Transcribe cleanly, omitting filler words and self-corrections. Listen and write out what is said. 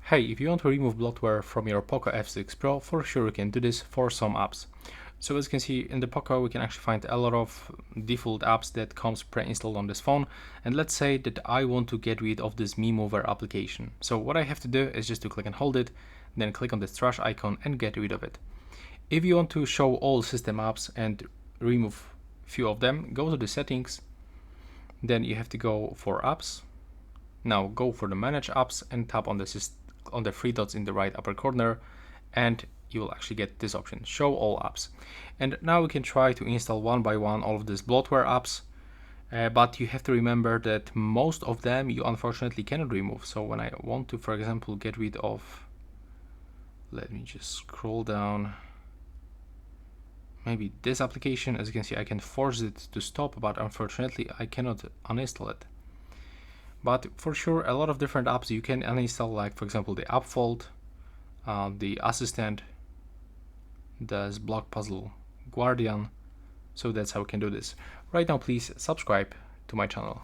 Hey, if you want to remove bloatware from your POCO F6 Pro, for sure you can do this for some apps. So as you can see in the POCO, we can actually find a lot of default apps that comes pre-installed on this phone. And let's say that I want to get rid of this Me Mover application. So what I have to do is just to click and hold it, then click on this trash icon and get rid of it. If you want to show all system apps and remove few of them, go to the settings, then you have to go for apps. Now go for the manage apps and tap on the three dots in the right upper corner, and you will actually get this option, show all apps. And now we can try to install one by one all of these bloatware apps, but you have to remember that most of them you unfortunately cannot remove. So when I want to, for example, get rid of, let me just scroll down, maybe this application, as you can see I can force it to stop, but unfortunately I cannot uninstall it. But for sure, a lot of different apps you can uninstall, like for example the app fold, the assistant, the block puzzle guardian. So that's how we can do this. Right now, please subscribe to my channel.